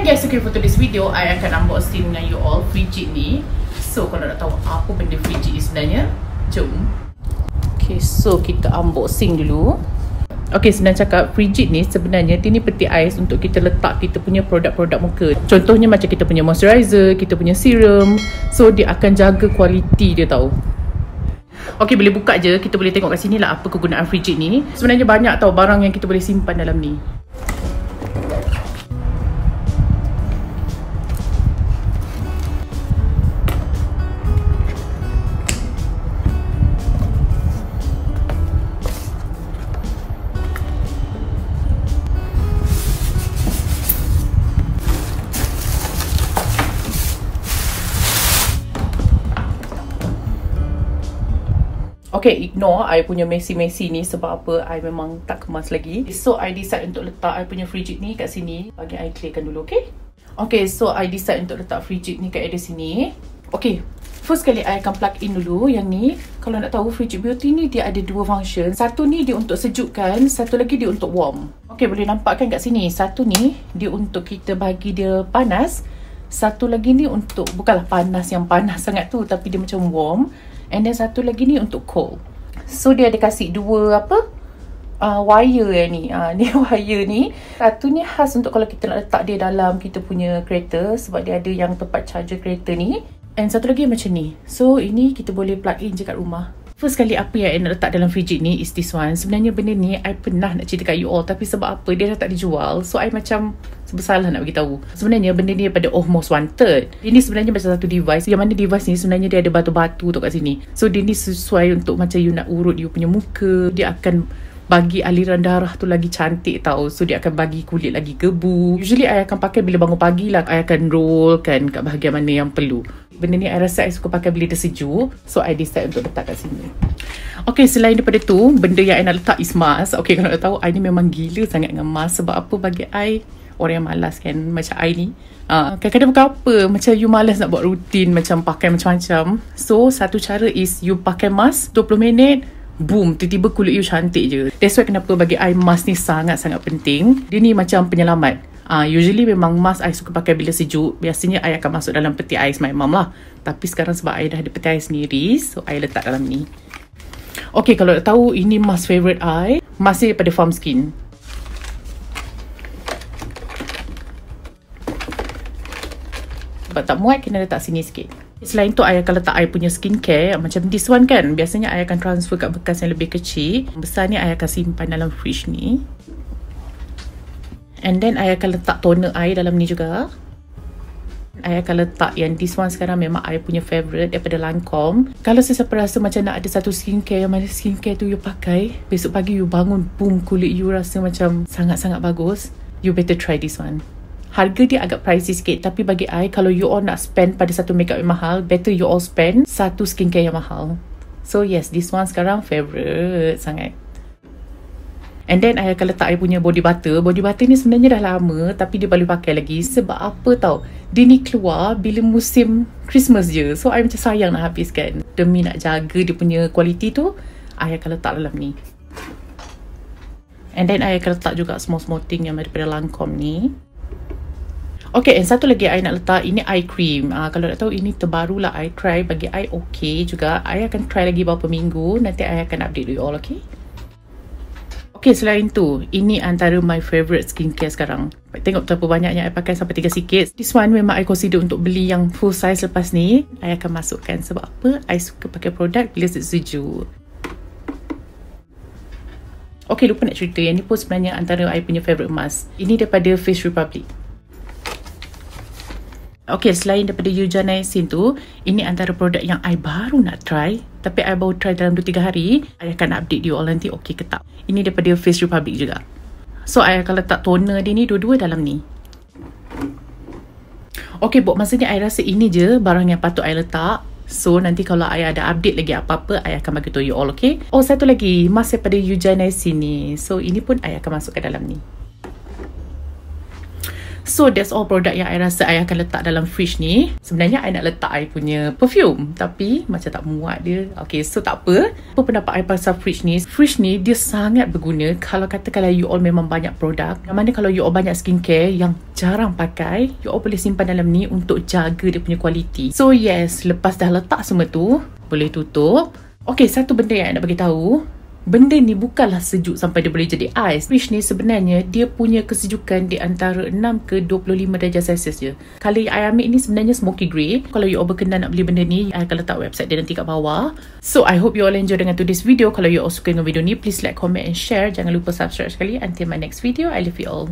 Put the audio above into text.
guys, okay, for today's video I akan unboxing dengan you all Frigid ni. So kalau nak tahu apa benda Frigid ni sebenarnya, jom. Okay, so kita unboxing dulu. Okay, senang cakap, Frigid ni sebenarnya dia ni peti ais untuk kita letak kita punya produk-produk muka. Contohnya macam kita punya moisturizer, kita punya serum. So dia akan jaga kualiti dia tau. Okay, boleh buka je, kita boleh tengok kat sini lah apa kegunaan Frigid ni. Sebenarnya banyak tau barang yang kita boleh simpan dalam ni. Okay, ignore I punya messy-messy ni sebab apa, I memang tak kemas lagi. So, I decide untuk letak I punya Frigid ni kat sini. Bagi I clearkan dulu, okay? Okay, so I decide untuk letak Frigid ni kat area sini. Okay, first kali I akan plug in dulu yang ni. Kalau nak tahu, Frigid Beauty ni dia ada dua function. Satu ni dia untuk sejukkan, satu lagi dia untuk warm. Okay, boleh nampak kan kat sini. Satu ni dia untuk kita bagi dia panas. Satu lagi ni untuk, bukanlah panas yang panas sangat tu, tapi dia macam warm. And then satu lagi ni untuk cold. So dia ada kasih dua wire ni. Ni wire ni. Satu ni khas untuk kalau kita nak letak dia dalam kita punya kereta, sebab dia ada yang tempat charger kereta ni. And satu lagi macam ni. So ini kita boleh plug in je kat rumah. First kali apa yang I nak letak dalam Frigid ni is this one. Sebenarnya benda ni I pernah nak cerita kat you all, tapi sebab apa dia dah tak dijual, so I macam bersalah nak beritahu. Sebenarnya benda ni daripada Almost Wanted. Ini sebenarnya macam satu device, yang mana device ni sebenarnya dia ada batu-batu tu kat sini. So dia ni sesuai untuk macam you nak urut you punya muka. Dia akan bagi aliran darah tu lagi cantik tau. So dia akan bagi kulit lagi gebu. Usually I akan pakai bila bangun pagi lah. I akan roll kan kat bahagian mana yang perlu. Benda ni I rasa I suka pakai bila dia sejuk. So I decide untuk letak kat sini. Okay, selain daripada tu, benda yang I nak letak is mask. Okay, kalau nak tahu, I ni memang gila sangat dengan mask. Sebab apa, bagi I, orang yang malas kan, macam I ni, kadang-kadang bukan apa, macam you malas nak buat rutin, macam pakai macam-macam. So satu cara is you pakai mask 20 minit, boom, tiba-tiba kulit you cantik je. That's why kenapa bagi I mask ni sangat-sangat penting. Dia ni macam penyelamat. Usually memang mask I suka pakai bila sejuk. Biasanya I akan masuk dalam peti ais my mum lah. Tapi sekarang sebab I dah ada peti ais sendiri, so I letak dalam ni. Okay, kalau nak tahu, ini mask favourite I. Masih daripada Farm Skin. Sebab tak muat, kena letak sini sikit. Selain tu, I akan letak I punya skincare. Macam this one kan, biasanya I akan transfer kat bekas yang lebih kecil. Besar ni I akan simpan dalam fridge ni. And then I akan letak toner I dalam ni juga. I akan letak yang this one sekarang memang I punya favourite daripada Lancome. Kalau sesiapa rasa macam nak ada satu skincare yang mana skincare tu you pakai, besok pagi you bangun, boom, kulit you rasa macam sangat-sangat bagus, you better try this one. Harga dia agak pricey sikit, tapi bagi I, kalau you all nak spend pada satu makeup yang mahal, better you all spend satu skincare yang mahal. So yes, this one sekarang favourite sangat. And then I akan letak I punya body butter. Body butter ni sebenarnya dah lama, tapi dia boleh pakai lagi. Sebab apa tau, dia ni keluar bila musim Christmas je. So I macam sayang nak habiskan. Demi nak jaga dia punya kualiti tu, I akan letak dalam ni. And then I akan letak juga small thing yang daripada Lancome ni. Okay, and satu lagi I nak letak, ini eye cream. Kalau nak tahu, ini terbaru lah I try. Bagi I okay juga. I akan try lagi beberapa minggu. Nanti I akan update you all, okay? Okay, selain tu, ini antara my favourite skincare sekarang. Tengok betapa banyaknya I pakai sampai 3 sikit. This one memang I consider untuk beli yang full size lepas ni. I akan masukkan sebab apa? I suka pakai produk bila sejuk. Okay, lupa nak cerita. Yang ni pun sebenarnya antara I punya favourite mask. Ini daripada Face Republic. Okay, selain daripada Eugenizing tu, ini antara produk yang I baru nak try. Tapi I baru try dalam 2-3 hari. I akan update you all nanti okay ke tak. Ini daripada Face Republic juga. So, I akan letak toner dia ni dua-dua dalam ni. Okay, buat masa ni I rasa ini je barang yang patut I letak. So, nanti kalau I ada update lagi apa-apa, I akan bagi tahu you all, okay? Oh, satu lagi. Mask daripada Eugenizing ni. So, ini pun I akan masukkan dalam ni. So that's all produk yang I rasa I akan letak dalam fridge ni. Sebenarnya I nak letak I punya perfume, tapi macam tak muat dia. Okay, so tak apa. Apa pendapat I pasal fridge ni? Fridge ni dia sangat berguna kalau katakanlah you all memang banyak produk. Yang mana kalau you all banyak skincare yang jarang pakai, you all boleh simpan dalam ni untuk jaga dia punya kualiti. So yes, lepas dah letak semua tu, boleh tutup. Okay, satu benda yang I nak bagi tahu. Benda ni bukanlah sejuk sampai dia boleh jadi ais. Fridge ni sebenarnya dia punya kesejukan di antara 6 ke 25 darjah Celsius je. Colour yang I ambil ni sebenarnya smoky grey. Kalau you all berkenan nak beli benda ni, I akan letak website dia nanti kat bawah. So I hope you all enjoy dengan today's video. Kalau you all suka dengan video ni, please like, comment and share. Jangan lupa subscribe sekali. Until my next video, I love you all.